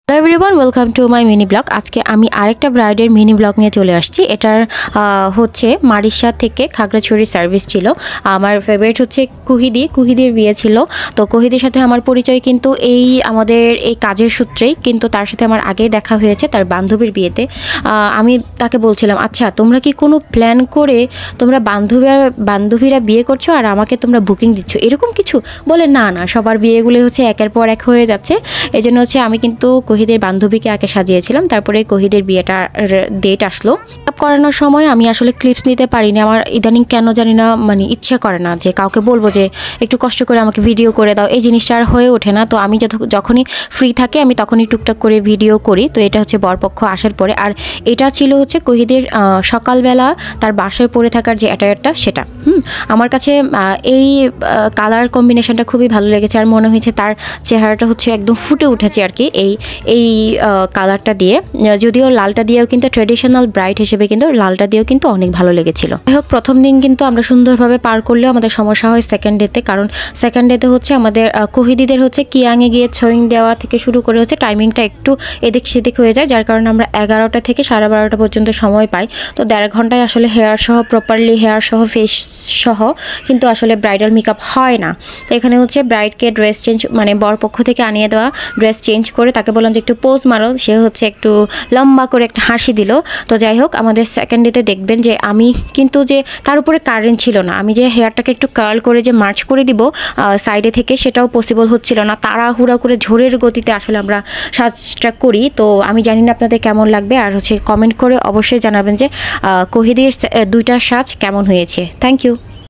Hello everyone, welcome to my mini blog. আজকে আমি আরেকটা ব্রাইডের মিনি ব্লগ নিয়ে চলে আসছি। এটার হচ্ছে মারিশা থেকে খাগড়াছড়ি সার্ভিস ছিল। আমার ফেভারিট হচ্ছে কুহিদির বিয়ে ছিল। তো কুহিদির সাথে আমার পরিচয় কিন্তু আমাদের এই কাজের সূত্রেই, কিন্তু তার সাথে আমার আগেই দেখা হয়েছে তার বান্ধবীর বিয়েতে। আমি তাকে বলছিলাম, আচ্ছা তোমরা কি কোনো প্ল্যান করে তোমরা বান্ধবীরা বিয়ে করছো আর আমাকে তোমরা বুকিং দিচ্ছ, এরকম কিছু? বলে না না, সবার বিয়েগুলো হচ্ছে একের পর এক হয়ে যাচ্ছে। এই জন্য হচ্ছে আমি কিন্তু কোহিদের বান্ধবীকে আগে সাজিয়েছিলাম, তারপরে কোহিদের বিয়েটার ডেট আসলো। মেকআপ করানোর সময় আমি আসলে ক্লিপস নিতে পারিনি। আমার ইদানিং কেন জানি না, মানে ইচ্ছে করে না যে কাউকে বলবো যে একটু কষ্ট করে আমাকে ভিডিও করে দাও, এই জিনিসটা আর হয়ে ওঠে না। তো আমি যখনই ফ্রি থাকি আমি তখনই টুকটাক করে ভিডিও করি। তো এটা হচ্ছে বরপক্ষ আসার পরে, আর এটা ছিল হচ্ছে কোহিদের সকালবেলা তার বাসায় পরে থাকার যে অ্যাটায়ারটা, সেটা আমার কাছে এই কালার কম্বিনেশনটা খুবই ভালো লেগেছে। আর মনে হয়েছে তার চেহারাটা হচ্ছে একদম ফুটে উঠেছে আর কি এই কালারটা দিয়ে। যদিও লালটা দিয়েও কিন্তু ট্রেডিশনাল ব্রাইড হিসেবে কিন্তু লালটা দিয়েও কিন্তু অনেক ভালো লেগেছিল। যাই হোক, প্রথম দিন কিন্তু আমরা সুন্দরভাবে পার করলেও আমাদের সমস্যা হয় সেকেন্ড ডেতে। কারণ সেকেন্ড ডেতে হচ্ছে আমাদের কোহিদিদের হচ্ছে কিয়াংয়ে গিয়ে ছয়িং দেওয়া থেকে শুরু করে হচ্ছে টাইমিংটা একটু এদিক সেদিক হয়ে যায়, যার কারণে আমরা 11টা থেকে 12:30 পর্যন্ত সময় পাই। তো 1.5 ঘন্টায় আসলে হেয়ার সহ, প্রপারলি হেয়ার সহ, ফেস সহ কিন্তু আসলে ব্রাইডাল মেকআপ হয় না। তো এখানে হচ্ছে ব্রাইডকে ড্রেস চেঞ্জ, মানে বরপক্ষ থেকে আনিয়ে দেওয়া ড্রেস চেঞ্জ করে তাকে বললাম যে একটু পোজ মারো, সে হচ্ছে একটু লম্বা করে একটা হাসি দিল। তো যাই হোক, আমাদের সেকেন্ড ডেতে দেখবেন যে আমি কিন্তু যে তার উপরে কারেন্ট ছিল না, আমি যে হেয়ারটাকে একটু কার্ল করে যে মার্চ করে দিব সাইডে থেকে, সেটাও পসিবল হচ্ছিল না। তাড়াহুড়া করে ঝড়ের গতিতে আসলে আমরা সাজটা করি। তো আমি জানি না আপনাদের কেমন লাগবে, আর হচ্ছে কমেন্ট করে অবশ্যই জানাবেন যে কোহিদির 2টা সাজ কেমন হয়েছে। Thank you.